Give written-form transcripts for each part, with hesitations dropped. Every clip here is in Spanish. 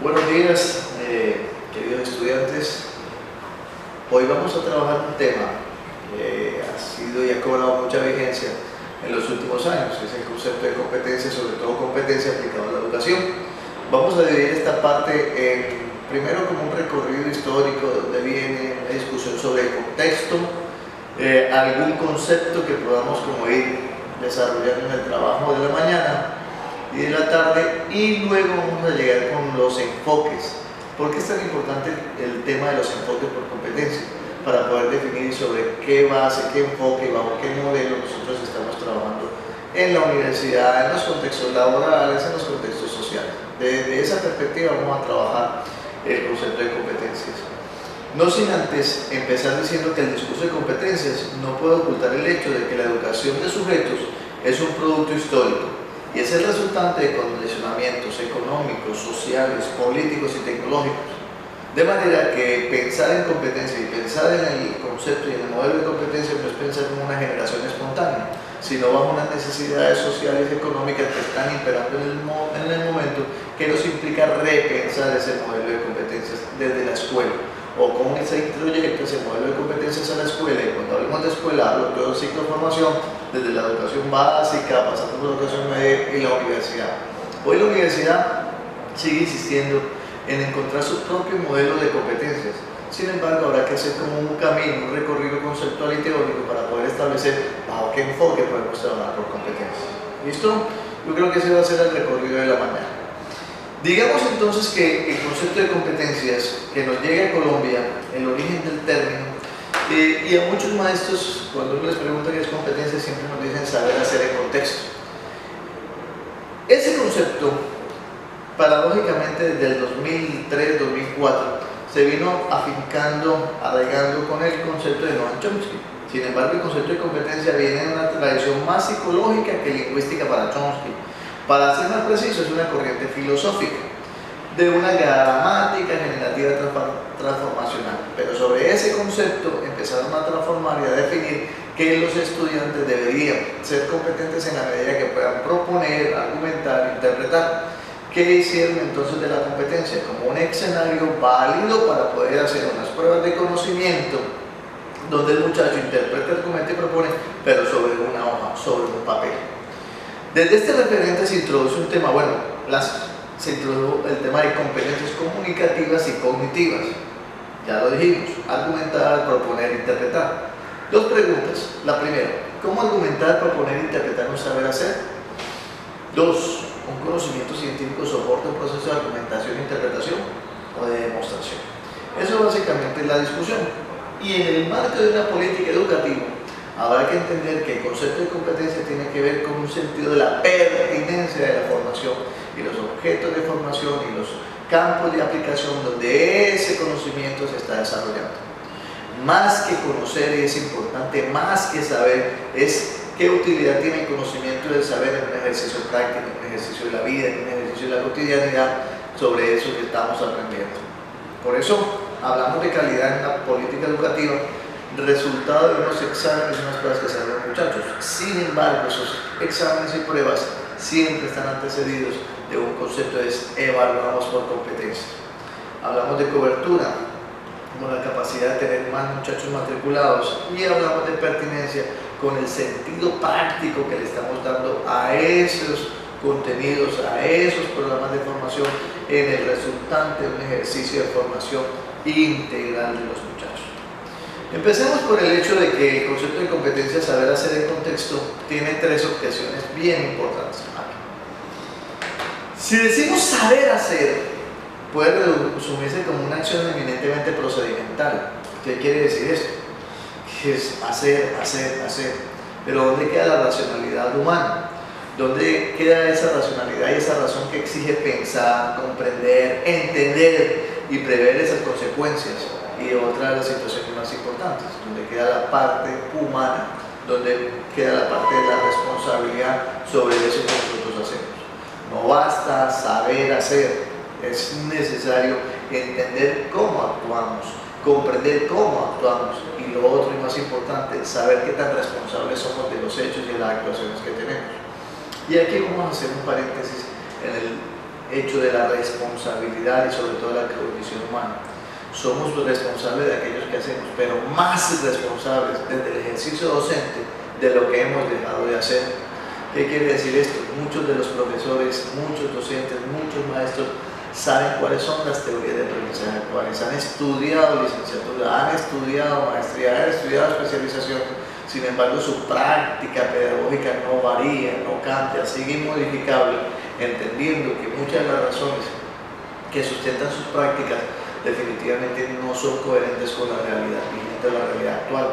Buenos días, queridos estudiantes. Hoy vamos a trabajar un tema que ha sido y ha cobrado mucha vigencia en los últimos años, es el concepto de competencia, sobre todo competencia aplicada a la educación. Vamos a dividir esta parte primero como un recorrido histórico donde viene una discusión sobre el contexto, algún concepto que podamos como ir desarrollando en el trabajo de la mañana y de la tarde, y luego vamos a llegar con los enfoques. ¿Por qué es tan importante el tema de los enfoques por competencia? Para poder definir sobre qué base, qué enfoque y bajo qué modelo nosotros estamos trabajando en la universidad, en los contextos laborales, en los contextos sociales. Desde esa perspectiva vamos a trabajar el concepto de competencias. No sin antes empezar diciendo que el discurso de competencias no puede ocultar el hecho de que la educación de sujetos es un producto histórico y es el resultante de condicionamientos económicos, sociales, políticos y tecnológicos. De manera que pensar en competencia y pensar en el concepto y en el modelo de competencia no es pensar en una generación espontánea, sino bajo unas necesidades sociales y económicas que están imperando en el momento, que nos implica repensar ese modelo de competencias desde la escuela, o cómo se introyecta ese modelo de competencias a la escuela. Y cuando hablamos de escuela, hablo de todo el ciclo de formación, desde la educación básica, pasando por la educación media y la universidad. Hoy la universidad sigue insistiendo en encontrar su propio modelo de competencias. Sin embargo, habrá que hacer como un camino, un recorrido conceptual y teórico para poder establecer bajo qué enfoque podemos trabajar por competencias. ¿Listo? Yo creo que ese va a ser el recorrido de la mañana. Digamos entonces que el concepto de competencias que nos llega a Colombia, el origen del término, y a muchos maestros, cuando uno les pregunta qué es competencia, siempre nos dicen saber hacer en contexto. Ese concepto, paradójicamente desde el 2003-2004, se vino afincando, arraigando con el concepto de Noam Chomsky. Sin embargo, el concepto de competencia viene de una tradición más psicológica que lingüística para Chomsky. Para ser más preciso, es una corriente filosófica de una gramática generativa transformacional. Pero sobre ese concepto empezaron a transformar y a definir que los estudiantes deberían ser competentes en la medida que puedan proponer, argumentar, interpretar. ¿Qué hicieron entonces de la competencia? Como un escenario válido para poder hacer unas pruebas de conocimiento donde el muchacho interpreta, argumenta y propone, pero sobre una hoja, sobre un papel. Desde este referente se introduce un tema, se introdujo el tema de competencias comunicativas y cognitivas. Ya lo dijimos, argumentar, proponer, interpretar. Dos preguntas. La primera, ¿cómo argumentar, proponer, interpretar un saber hacer? Dos, ¿un conocimiento científico soporta un proceso de argumentación e interpretación o de demostración? Eso básicamente es la discusión. Y en el marco de una política educativa, habrá que entender que el concepto de competencia tiene que ver con un sentido de la pertinencia de la formación y los objetos de formación y los campos de aplicación donde ese conocimiento se está desarrollando. Más que conocer, y es importante, más que saber, es qué utilidad tiene el conocimiento del saber en un ejercicio práctico, en un ejercicio de la vida, en un ejercicio de la cotidianidad, sobre eso que estamos aprendiendo. Por eso hablamos de calidad en la política educativa, resultado de unos exámenes y unas pruebas que se hacen los muchachos. Sin embargo, esos exámenes y pruebas siempre están antecedidos de un concepto de evaluamos por competencia. Hablamos de cobertura, con la capacidad de tener más muchachos matriculados, y hablamos de pertinencia con el sentido práctico que le estamos dando a esos contenidos, a esos programas de formación en el resultante de un ejercicio de formación integral de los muchachos. Empecemos por el hecho de que el concepto de competencia, saber hacer en contexto, tiene tres objeciones bien importantes. Si decimos saber hacer, puede resumirse como una acción eminentemente procedimental. ¿Qué quiere decir esto? Que es hacer, hacer, hacer. Pero ¿dónde queda la racionalidad humana? ¿Dónde queda esa racionalidad y esa razón que exige pensar, comprender, entender y prever esas consecuencias? Y otra de las situaciones más importantes, donde queda la parte humana, donde queda la parte de la responsabilidad sobre eso que nosotros hacemos. No basta saber hacer, es necesario entender cómo actuamos, comprender cómo actuamos, y lo otro y más importante, saber qué tan responsables somos de los hechos y de las actuaciones que tenemos. Y aquí vamos a hacer un paréntesis en el hecho de la responsabilidad y sobre todo de la condición humana. Somos responsables de aquellos que hacemos, pero más responsables desde el ejercicio docente de lo que hemos dejado de hacer. ¿Qué quiere decir esto? Muchos de los profesores, muchos docentes, muchos maestros saben cuáles son las teorías de aprendizaje actuales, han estudiado licenciatura, han estudiado maestría, han estudiado especialización, sin embargo su práctica pedagógica no varía, no cambia, sigue inmodificable, entendiendo que muchas de las razones que sustentan sus prácticas definitivamente no son coherentes con la realidad vigente, la realidad actual.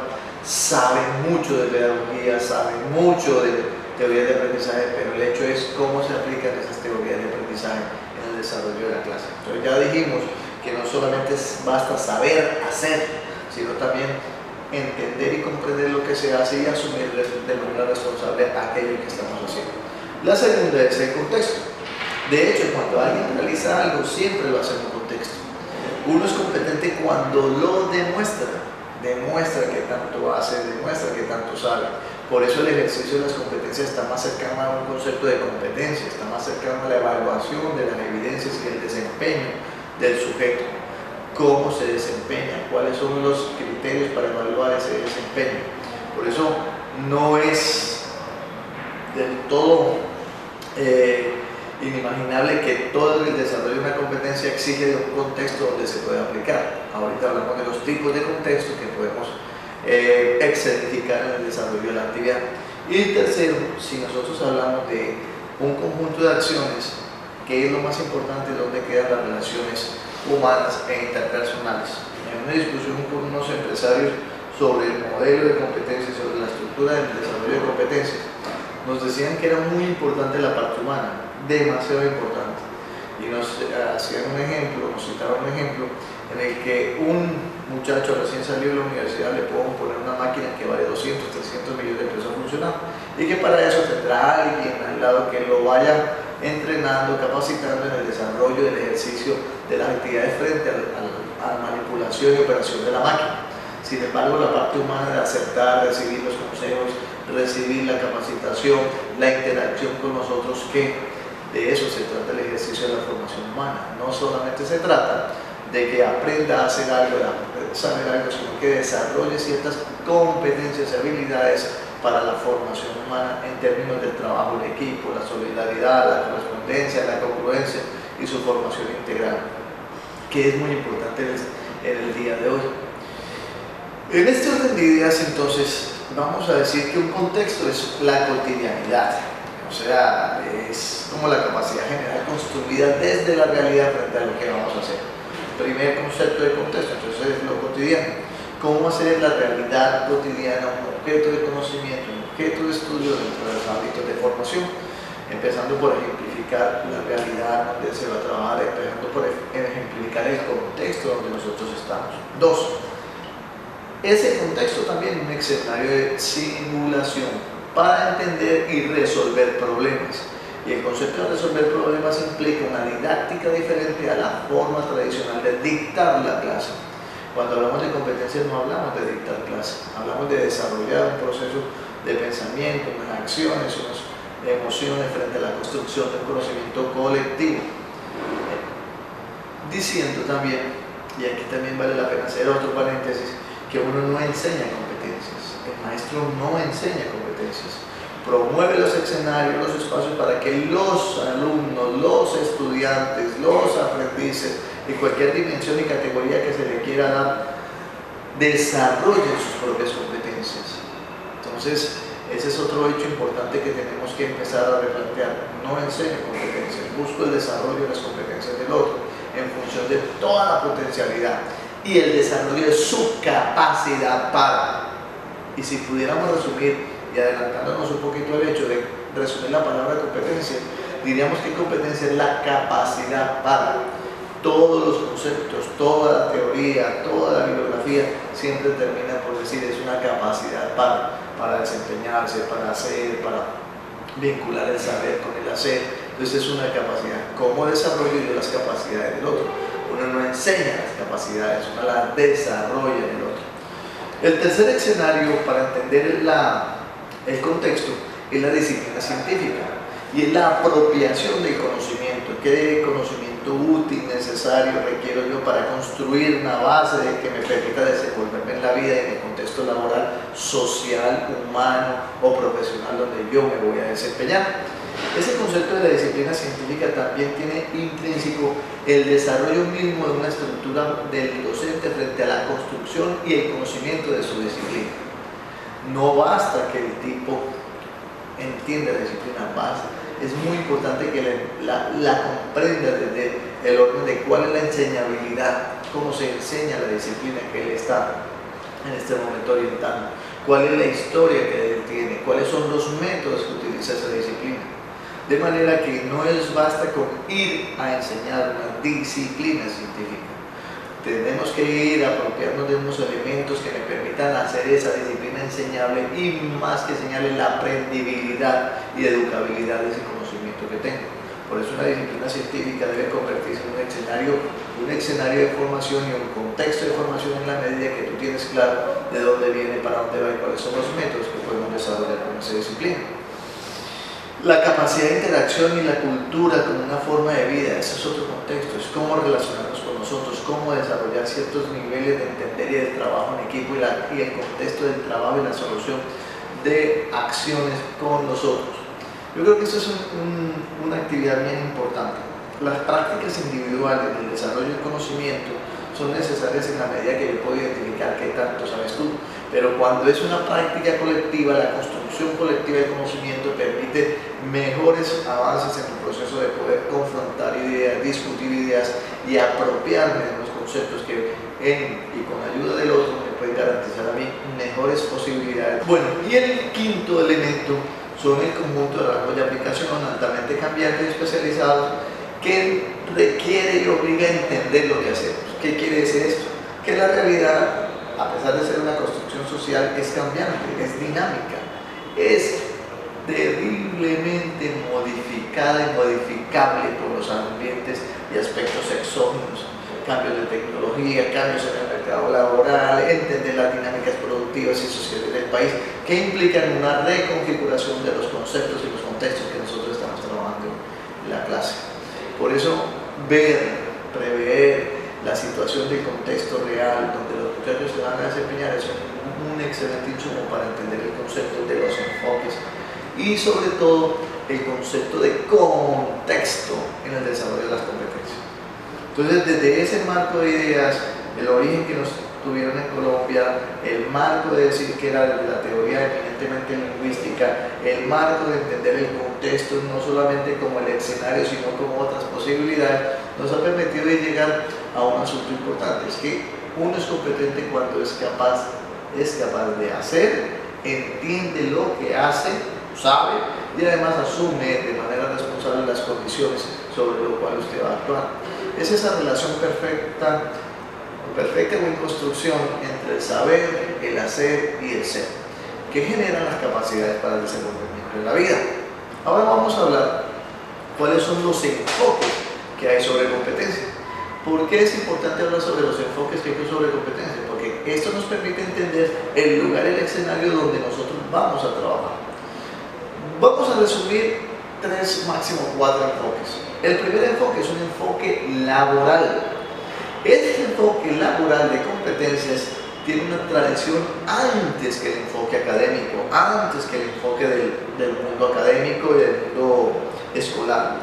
Saben mucho de pedagogía, saben mucho de teorías de aprendizaje, pero el hecho es cómo se aplican esas teorías de aprendizaje en el desarrollo de la clase. Entonces ya dijimos que no solamente basta saber hacer, sino también entender y comprender lo que se hace y asumir de manera responsable aquello que estamos haciendo. La segunda es el contexto. De hecho, cuando alguien realiza algo, siempre lo hace en un contexto. Uno es competente cuando lo demuestra que tanto hace, demuestra que tanto sabe. Por eso el ejercicio de las competencias está más cercano a un concepto de competencia, está más cercano a la evaluación de las evidencias y el desempeño del sujeto. Cómo se desempeña, cuáles son los criterios para evaluar ese desempeño. Por eso no es del todo inimaginable que todo el desarrollo de una competencia exige de un contexto donde se puede aplicar. Ahorita hablamos de los tipos de contexto que podemos excedificar en el desarrollo de la actividad. Y tercero, si nosotros hablamos de un conjunto de acciones, ¿qué es lo más importante? ¿Dónde quedan las relaciones humanas e interpersonales? En una discusión con unos empresarios sobre el modelo de competencias, sobre la estructura del desarrollo de competencias, nos decían que era muy importante la parte humana, demasiado importante, y nos hacían un ejemplo, nos citaron un ejemplo en el que un muchacho recién salido de la universidad le pueden poner una máquina que vale 200, 300 millones de pesos a funcionar, y que para eso tendrá alguien al lado que lo vaya entrenando, capacitando en el desarrollo del ejercicio de las actividades frente a la manipulación y operación de la máquina. Sin embargo, la parte humana de aceptar, recibir los consejos, recibir la capacitación, la interacción con nosotros, que de eso se trata el ejercicio de la formación humana. No solamente se trata de que aprenda a hacer algo, de saber algo, sino que desarrolle ciertas competencias y habilidades para la formación humana en términos del trabajo en equipo, la solidaridad, la correspondencia, la congruencia y su formación integral, que es muy importante en el día de hoy. En este orden de ideas, entonces, vamos a decir que un contexto es la cotidianidad, o sea, es como la capacidad general construida desde la realidad frente a lo que vamos a hacer. Primer concepto de contexto, entonces, es lo cotidiano. ¿Cómo hacer la realidad cotidiana un objeto de conocimiento, un objeto de estudio dentro de los ámbitos de formación? Empezando por ejemplificar la realidad donde se va a trabajar, empezando por ejemplificar el contexto donde nosotros estamos. Dos, ese contexto también es un escenario de simulación para entender y resolver problemas. Y el concepto de resolver problemas implica una didáctica diferente a la forma tradicional de dictar la clase. Cuando hablamos de competencias no hablamos de dictar clase, hablamos de desarrollar un proceso de pensamiento, unas acciones, unas emociones frente a la construcción de un conocimiento colectivo. Diciendo también, y aquí también vale la pena hacer otro paréntesis, que uno no enseña competencias, el maestro no enseña competencias, promueve los escenarios, los espacios para que los alumnos, los estudiantes, los aprendices, de cualquier dimensión y categoría que se le quiera dar, desarrollen sus propias competencias. Entonces, ese es otro hecho importante que tenemos que empezar a replantear. No enseño competencias, busco el desarrollo de las competencias del otro en función de toda la potencialidad y el desarrollo de su capacidad para. Y si pudiéramos resumir, y adelantándonos un poquito al hecho de resumir la palabra competencia, diríamos que competencia es la capacidad para. Todos los conceptos, toda la teoría, toda la bibliografía siempre termina por decir es una capacidad para desempeñarse, para hacer, para vincular el saber con el hacer. Entonces es una capacidad. ¿Cómo desarrollo yo las capacidades del otro? Uno no enseña las capacidades, uno las desarrolla en el otro. El tercer escenario para entender el contexto es la disciplina científica y es la apropiación del conocimiento. ¿Qué conocimiento útil, necesario requiero yo para construir una base que me permita desenvolverme en la vida y en el contexto laboral, social, humano o profesional donde yo me voy a desempeñar? Ese concepto de la disciplina científica también tiene intrínseco el desarrollo mismo de una estructura del docente frente a la construcción y el conocimiento de su disciplina. No basta que el tipo entienda la disciplina, es muy importante que la comprenda desde el orden de cuál es la enseñabilidad, cómo se enseña la disciplina que él está en este momento orientando, cuál es la historia que él tiene, cuáles son los métodos que utiliza esa disciplina. De manera que no les basta con ir a enseñar una disciplina científica. Tenemos que ir apropiarnos de unos elementos que me permitan hacer esa disciplina enseñable y más que enseñarle la aprendibilidad y educabilidad de ese conocimiento que tengo. Por eso una disciplina científica debe convertirse en un escenario de formación y un contexto de formación en la medida que tú tienes claro de dónde viene, para dónde va y cuáles son los métodos que podemos desarrollar con esa disciplina. La capacidad de interacción y la cultura como una forma de vida, ese es otro contexto, es cómo relacionarnos con nosotros, cómo desarrollar ciertos niveles de entender y de trabajo en equipo y el contexto del trabajo y la solución de acciones con nosotros. Yo creo que eso es una actividad bien importante. Las prácticas individuales del desarrollo del conocimiento son necesarias en la medida que yo puedo identificar qué tanto sabes tú, pero cuando es una práctica colectiva, la construcción colectiva del conocimiento permite mejores avances en el proceso de poder confrontar ideas, discutir ideas y apropiarme de los conceptos que y con ayuda del otro me pueden garantizar a mí mejores posibilidades. Bueno, y el quinto elemento son el conjunto de rangos de aplicación altamente cambiantes y especializados que requiere y obliga a entender lo que hacemos. ¿Qué quiere decir esto? Que la realidad, a pesar de ser una construcción social, es cambiante, es dinámica, es terriblemente modificada y modificable por los ambientes y aspectos exógenos, cambios de tecnología, cambios en el mercado laboral, entender las dinámicas productivas y sociales del país, que implican una reconfiguración de los conceptos y los contextos que nosotros estamos trabajando en la clase. Por eso, prever la situación del contexto real donde los muchachos se van a desempeñar es un excelente insumo para entender el concepto de los enfoques y sobre todo el concepto de contexto en el desarrollo de las competencias. Entonces, desde ese marco de ideas, el origen que nos tuvieron en Colombia, el marco de decir que era de la teoría eminentemente lingüística, el marco de entender el contexto no solamente como el escenario, sino como otras posibilidades, nos ha permitido llegar a un asunto importante, es que uno es competente cuando es capaz de hacer, entiende lo que hace, sabe y además asume de manera responsable las condiciones sobre lo cual usted va a actuar. Es esa relación perfecta o en construcción entre el saber, el hacer y el ser, que generan las capacidades para el desenvolvimiento en la vida. Ahora vamos a hablar cuáles son los enfoques que hay sobre competencia. ¿Por qué es importante hablar sobre los enfoques que hay sobre competencia? Porque esto nos permite entender el lugar y el escenario donde nosotros vamos a trabajar. Vamos a resumir 3, máximo 4 enfoques. El primer enfoque es un enfoque laboral. Este enfoque laboral de competencias tiene una tradición antes que el enfoque académico, antes que el enfoque del mundo académico y del mundo escolar.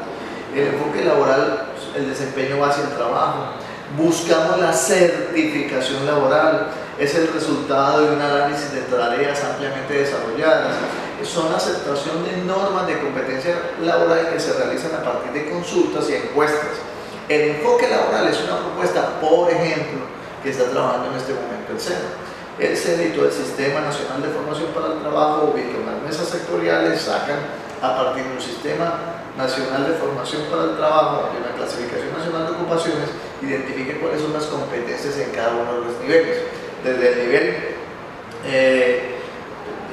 El enfoque laboral, el desempeño va hacia el trabajo. Buscamos la certificación laboral, es el resultado de un análisis de tareas ampliamente desarrolladas. Son la aceptación de normas de competencia laboral que se realizan a partir de consultas y encuestas. El enfoque laboral es una propuesta, por ejemplo, que está trabajando en este momento el SENA. El SENA y todo el Sistema Nacional de Formación para el Trabajo ubican unas mesas sectoriales, sacan a partir de un Sistema Nacional de Formación para el Trabajo y una clasificación nacional de ocupaciones, identifiquen cuáles son las competencias en cada uno de los niveles. Desde el nivel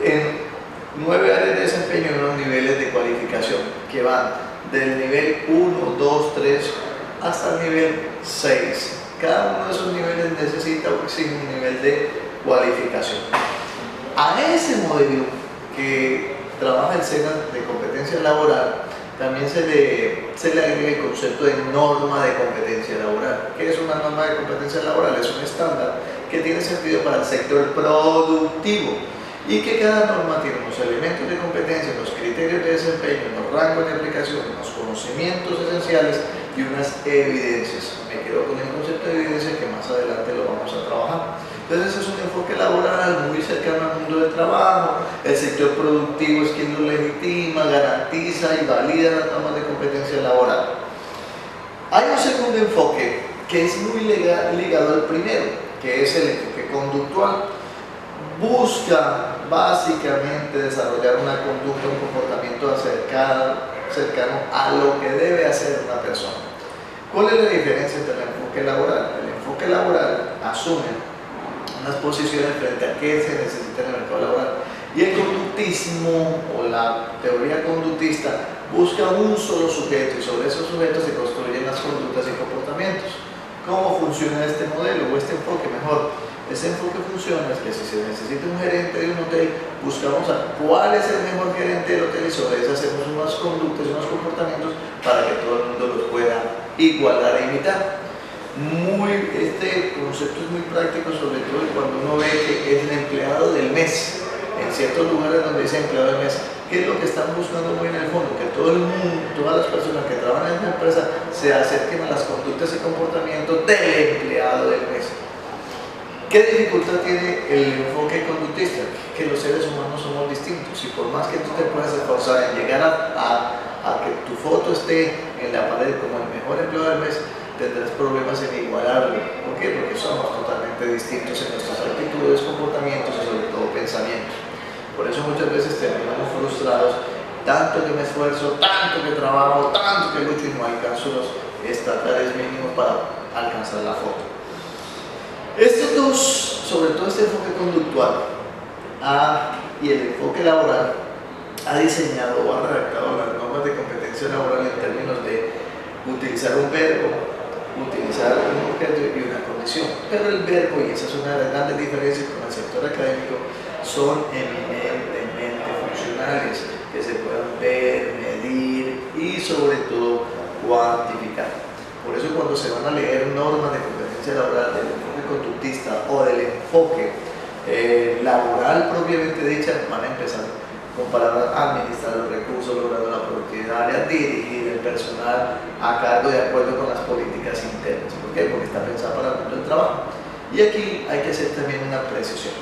en 9 áreas de desempeño en unos niveles de cualificación que van del nivel 1, 2, 3 hasta el nivel 6. Cada uno de esos niveles necesita un nivel de cualificación. A ese modelo que trabaja el SENA de competencia laboral también se le agrega el concepto de norma de competencia laboral. ¿Qué es una norma de competencia laboral? Es un estándar que tiene sentido para el sector productivo y que cada norma tiene unos elementos de competencia, unos criterios de desempeño, unos rangos de aplicación, unos conocimientos esenciales y unas evidencias. Me quedo con el concepto de evidencia que más adelante lo vamos a trabajar. Entonces es un enfoque laboral muy cercano al mundo del trabajo. El sector productivo es quien lo legitima, garantiza y valida las normas de competencia laboral. Hay un segundo enfoque que es muy ligado al primero, que es el enfoque conductual. Busca básicamente desarrollar una conducta, un comportamiento cercano a lo que debe hacer una persona. ¿Cuál es la diferencia entre el enfoque laboral? El enfoque laboral asume unas posiciones frente a qué se necesita en el mercado laboral. Y el conductismo o la teoría conductista busca un solo sujeto y sobre esos sujetos se construyen las conductas y comportamientos. ¿Cómo funciona este modelo o este enfoque mejor? Este enfoque funciona es que si se necesita un gerente de un hotel, buscamos a cuál es el mejor gerente del hotel y sobre eso hacemos unas conductas y unos comportamientos para que todo el mundo los pueda igualar e imitar. Este concepto es muy práctico, sobre todo cuando uno ve que es el empleado del mes. En ciertos lugares donde dice empleado del mes, ¿qué es lo que están buscando muy en el fondo? Que todo el mundo, todas las personas que trabajan en la empresa se acerquen a las conductas y comportamientos del empleado del mes. ¿Qué dificultad tiene el enfoque conductista? Que los seres humanos somos distintos y por más que tú te puedas esforzar en llegar a que tu foto esté en la pared como el mejor empleado del mes, tendrás problemas en igualarlo. ¿Por qué? Porque somos totalmente distintos en nuestras actitudes, comportamientos y sobre todo pensamientos. Por eso muchas veces terminamos frustrados, tanto que me esfuerzo, tanto que trabajo, tanto que lucho y no alcanzo los estándares mínimos para alcanzar la foto. Estos dos, sobre todo este enfoque conductual y el enfoque laboral, ha diseñado o ha redactado las normas de competencia laboral en términos de utilizar un verbo, utilizar un objeto y una condición. Pero el verbo, y esa es una de las grandes diferencias con el sector académico, son eminentemente funcionales, que se puedan ver, medir y sobre todo cuantificar. Por eso cuando se van a leer normas de competencia laboral del enfoque conductista o del enfoque laboral propiamente dicha, van a empezar con palabras: administrar los recursos, logrando la productividad área, dirigir el personal a cargo de acuerdo con las políticas internas. ¿Por qué? Porque está pensada para el mundo del trabajo. Y aquí hay que hacer también una precisión.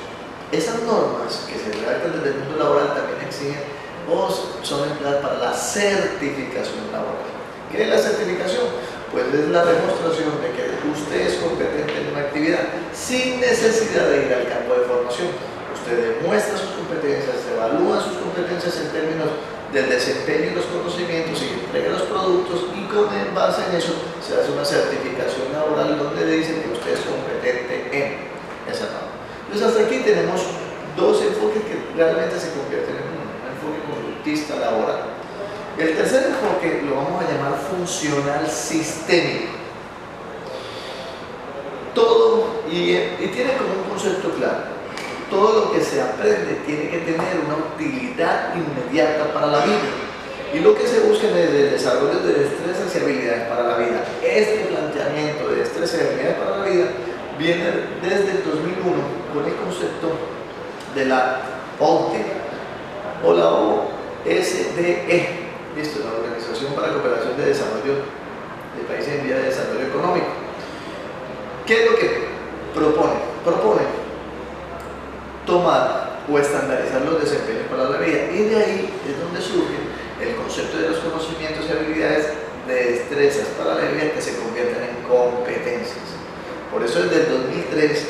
Esas normas que se redactan desde el mundo laboral también exigen o son empleadas para la certificación laboral. ¿Qué es la certificación? Pues es la demostración de que usted es competente en una actividad sin necesidad de ir al campo de formación. Usted demuestra sus competencias, evalúa sus competencias en términos del desempeño y los conocimientos y entrega los productos, y con base en eso se hace una certificación laboral donde le dicen que usted es competente en esa norma. Entonces hasta aquí tenemos dos enfoques que realmente se convierten en un enfoque conductista laboral. El tercer enfoque lo vamos a llamar funcional sistémico. Todo, y tiene como un concepto claro: todo lo que se aprende tiene que tener una utilidad inmediata para la vida. Y lo que se busca es el desarrollo de destrezas y habilidades para la vida. Este planteamiento de destrezas y habilidades para la vida viene desde el 2001 con el concepto de la OCDE o la OSDE. Esto es la Organización para la Cooperación de Desarrollo de Países en Vía de Desarrollo Económico. ¿Qué es lo que propone? Propone tomar o estandarizar los desempeños para la vida, y de ahí es donde surge el concepto de los conocimientos y habilidades de destrezas para la vida que se convierten en competencias. Por eso desde el 2003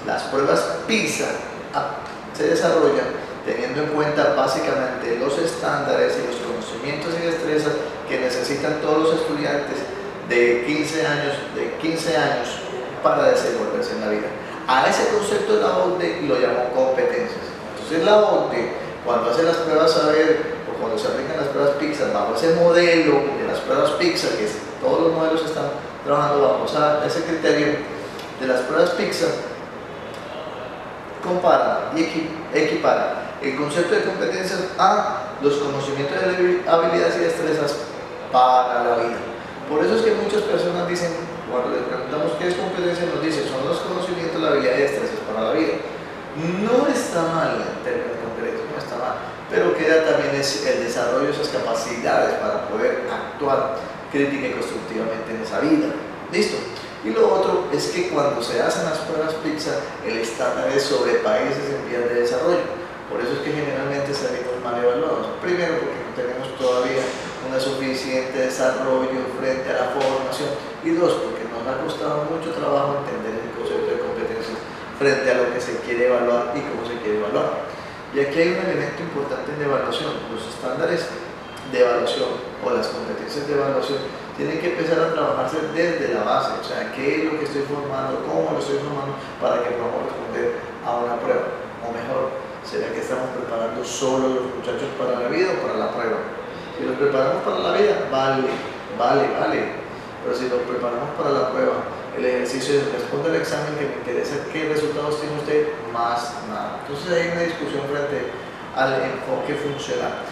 las pruebas PISA se desarrollan teniendo en cuenta básicamente los estándares y los conocimientos y destrezas que necesitan todos los estudiantes de 15 años para desenvolverse en la vida. A ese concepto de la OCDE lo llamó competencias. Entonces la OCDE, cuando hace las pruebas saber o cuando se aplican las pruebas PISA bajo ese modelo de las pruebas PISA, que todos los modelos están trabajando bajo ese criterio de las pruebas PISA, compara y equipara el concepto de competencias a los conocimientos, habilidades y destrezas para la vida. Por eso es que muchas personas dicen, cuando les preguntamos qué es competencia, nos dicen, son los conocimientos, la habilidad y destrezas para la vida. No está mal en términos concretos, no está mal, pero queda también es el desarrollo de esas capacidades para poder actuar crítica y constructivamente en esa vida. ¿Listo? Y lo otro es que cuando se hacen las pruebas PISA, el estándar es sobre países en vías de desarrollo. Por eso es que generalmente salimos mal evaluados. Primero, porque no tenemos todavía un suficiente desarrollo frente a la formación. Y dos, porque nos ha costado mucho trabajo entender el concepto de competencias frente a lo que se quiere evaluar y cómo se quiere evaluar. Y aquí hay un elemento importante en la evaluación. Los estándares de evaluación o las competencias de evaluación tienen que empezar a trabajarse desde la base, o sea, qué es lo que estoy formando, cómo lo estoy formando para que podamos responder a una prueba, o mejor, ¿será que estamos preparando solo los muchachos para la vida o para la prueba? Si los preparamos para la vida, vale, pero si los preparamos para la prueba, el ejercicio de responder al examen que me interesa, ¿qué resultados tiene usted? Más nada. Entonces hay una discusión frente al enfoque funcional.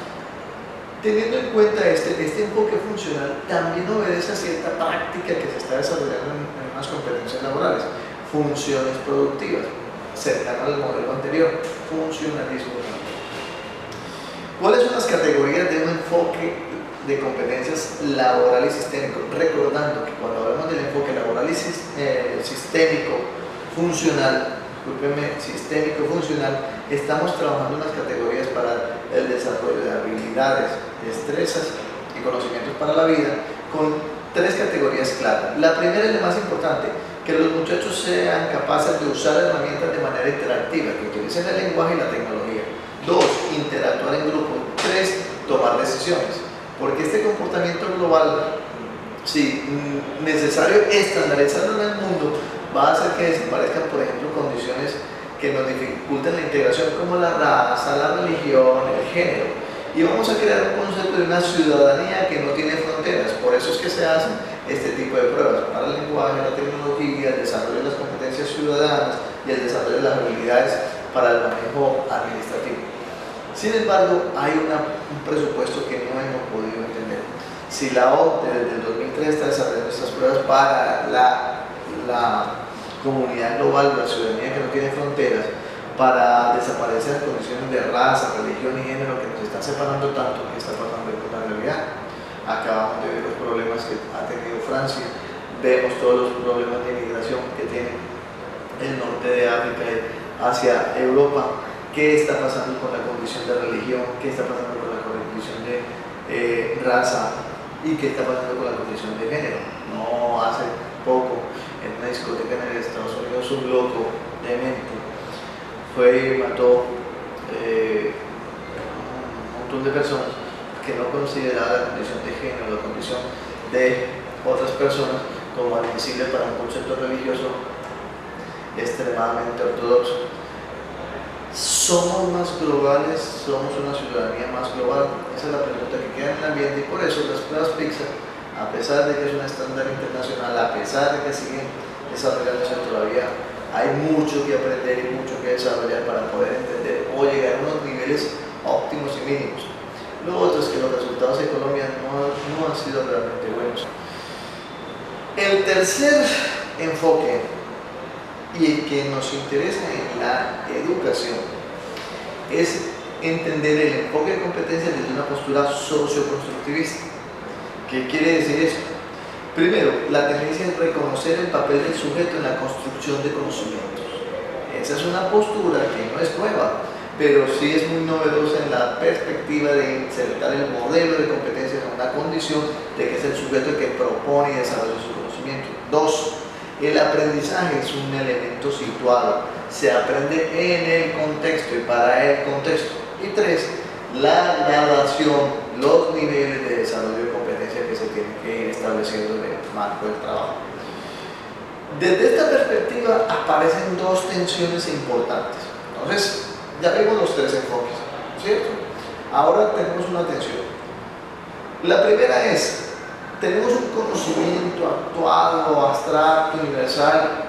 Teniendo en cuenta este enfoque funcional, también obedece a cierta práctica que se está desarrollando en unas competencias laborales, funciones productivas, cercano al modelo anterior, funcionalismo. ¿Cuáles son las categorías de un enfoque de competencias laboral y sistémico? Recordando que cuando hablamos del enfoque laboral y sistémico funcional, sistémico funcional, estamos trabajando unas categorías para el desarrollo de habilidades, destrezas y conocimientos para la vida, con tres categorías claras. La primera es la más importante, que los muchachos sean capaces de usar herramientas de manera interactiva, que utilicen el lenguaje y la tecnología. Dos, interactuar en grupo. Tres, tomar decisiones. Porque este comportamiento global, si necesario estandarizarlo en el mundo, va a hacer que desaparezcan, por ejemplo, condiciones que nos dificulten la integración como la raza, la religión, el género. Y vamos a crear un concepto de una ciudadanía que no tiene fronteras. Por eso es que se hacen este tipo de pruebas para el lenguaje, la tecnología, el desarrollo de las competencias ciudadanas y el desarrollo de las habilidades para el manejo administrativo. Sin embargo, hay un presupuesto que no hemos podido entender. Si la OCDE desde el 2003 está desarrollando estas pruebas para la comunidad global, la ciudadanía que no tiene fronteras, para desaparecer las condiciones de raza, religión y género que nos están separando tanto, que está pasando con la realidad. Acabamos de ver los problemas que ha tenido Francia, vemos todos los problemas de inmigración que tiene el norte de África hacia Europa. ¿Qué está pasando con la condición de religión? ¿Qué está pasando con la condición de raza? ¿Y qué está pasando con la condición de género? No hace poco, en una discoteca en Estados Unidos, un loco demente fue y mató un montón de personas que no consideraba la condición de género, la condición de otras personas como admisible para un concepto religioso extremadamente ortodoxo. ¿Somos más globales? ¿Somos una ciudadanía más global? Esa es la pregunta que queda en el ambiente, y por eso las pruebas PISA, a pesar de que es un estándar internacional, a pesar de que siguen desarrollándose todavía, hay mucho que aprender y mucho que desarrollar para poder entender o llegar a unos niveles óptimos y mínimos. Lo otro es que los resultados en Colombia no han sido realmente buenos. El tercer enfoque, y el que nos interesa en la educación, es entender el enfoque de competencias desde una postura socioconstructivista. ¿Qué quiere decir eso? Primero, la tendencia es reconocer el papel del sujeto en la construcción de conocimientos. Esa es una postura que no es nueva, pero sí es muy novedosa en la perspectiva de insertar el modelo de competencias en una condición de que es el sujeto el que propone y desarrolla su conocimiento. Dos, el aprendizaje es un elemento situado, se aprende en el contexto y para el contexto. Y tres, la graduación, los niveles de desarrollo de competencia que se tienen que ir estableciendo en el marco del trabajo. Desde esta perspectiva aparecen dos tensiones importantes. Entonces, ya vimos los tres enfoques, ¿cierto? Ahora tenemos una tensión. La primera es, tenemos un conocimiento actuado, abstracto, universal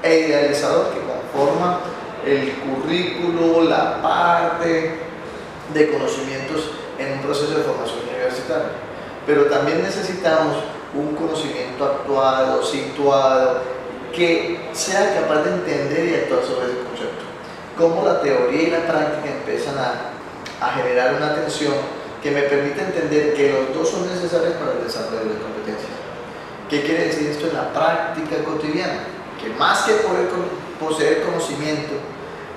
e idealizador que conforma el currículo, la parte de conocimientos en un proceso de formación universitaria. Pero también necesitamos un conocimiento actuado, situado, que sea capaz de entender y actuar sobre ese concepto. Cómo la teoría y la práctica empiezan a generar una tensión que me permite entender que los dos son necesarios para el desarrollo de competencias. ¿Qué quiere decir esto en la práctica cotidiana? Que más que poseer conocimiento,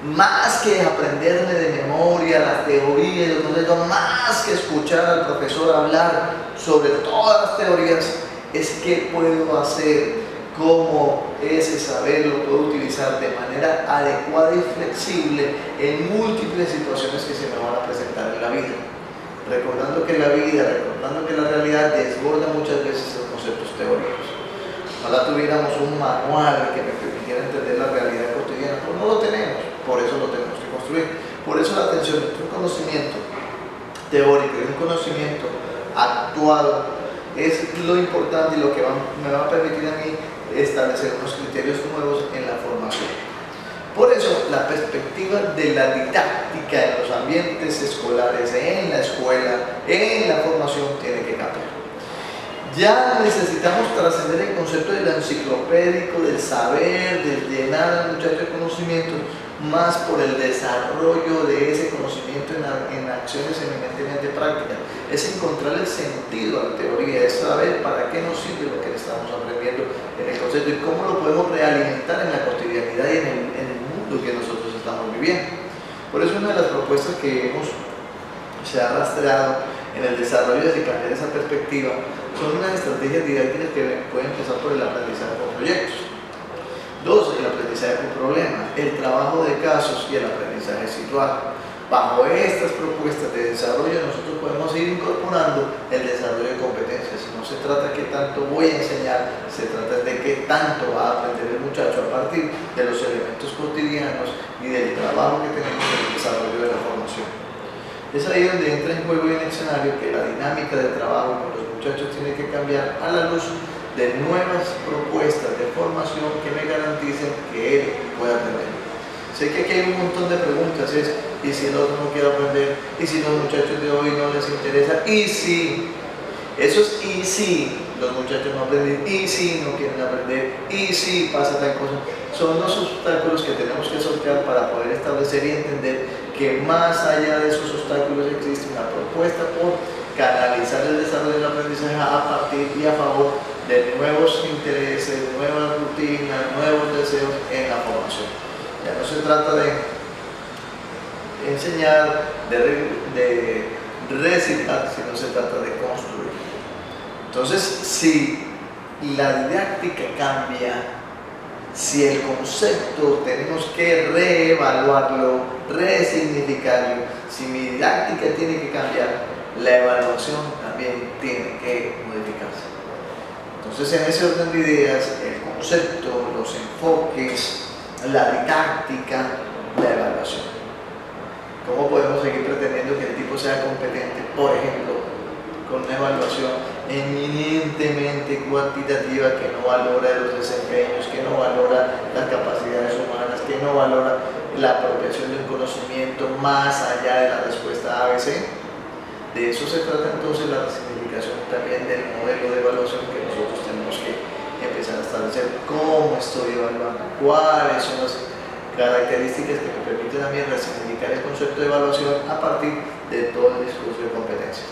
más que aprenderme de memoria la teoría y los conceptos, más que escuchar al profesor hablar sobre todas las teorías, es qué puedo hacer, cómo ese saber lo puedo utilizar de manera adecuada y flexible en múltiples situaciones que se me van a presentar en la vida. Recordando que la vida, recordando que la realidad desborda muchas veces los conceptos teóricos. Ojalá tuviéramos un manual que me permitiera entender la realidad cotidiana, pero no lo tenemos, por eso lo tenemos que construir. Por eso la tensión entre un conocimiento teórico y un conocimiento actuado es lo importante y lo que me va a permitir a mí establecer unos criterios nuevos en la formación. Por eso la perspectiva de la didáctica en los ambientes escolares, en la escuela, en la formación, tiene que cambiar. Ya necesitamos trascender el concepto del enciclopédico, del saber, del llenar al muchacho de conocimiento, más por el desarrollo de ese conocimiento en acciones eminentemente prácticas. Es encontrar el sentido a la teoría, es saber para qué nos sirve lo que estamos aprendiendo en el concepto y cómo lo podemos realimentar en la cotidianidad y en el mundo que nosotros estamos viviendo. Por eso una de las propuestas que se ha rastreado en el desarrollo de cambiar esa perspectiva son unas estrategias didácticas que pueden empezar por el aprendizaje por proyectos. 2. El aprendizaje por problemas, el trabajo de casos y el aprendizaje situado. Bajo estas propuestas de desarrollo nosotros podemos ir incorporando el desarrollo de competencias. No se trata de qué tanto voy a enseñar, se trata de qué tanto va a aprender el muchacho a partir de los elementos cotidianos y del trabajo que tenemos en el desarrollo de la formación. Es ahí donde entra en juego y en el escenario que la dinámica de trabajo con los muchachos tiene que cambiar a la luz de nuevas propuestas de formación que me garanticen que él pueda aprender. Sé que aquí hay un montón de preguntas, ¿y si el otro no quiere aprender? ¿Y si los muchachos de hoy no les interesa? ¿Y si? Eso es ¿y si los muchachos no aprenden? ¿Y si no quieren aprender? ¿Y si pasa tal cosa? Son los obstáculos que tenemos que sortear para poder establecer y entender que más allá de esos obstáculos existe una propuesta por canalizar el desarrollo del aprendizaje a partir y a favor de nuevos intereses, nuevas rutinas, nuevos deseos en la formación. Ya no se trata de enseñar, de recitar, sino se trata de construir. Entonces, si la didáctica cambia, si el concepto tenemos que reevaluarlo, resignificarlo, si mi didáctica tiene que cambiar, la evaluación también tiene que modificarse. Entonces, en ese orden de ideas, el concepto, los enfoques, la didáctica, la evaluación. ¿Cómo podemos seguir pretendiendo que el tipo sea competente? Por ejemplo, con una evaluación eminentemente cuantitativa que no valora los desempeños, que no valora las capacidades humanas, que no valora la apropiación de un conocimiento más allá de la respuesta ABC. De eso se trata entonces la resignificación también del modelo de evaluación que nosotros tenemos que empezar a establecer. ¿Cómo estoy evaluando? ¿Cuáles son las características que me permiten a mí resignificar el concepto de evaluación a partir de todo el discurso de competencias?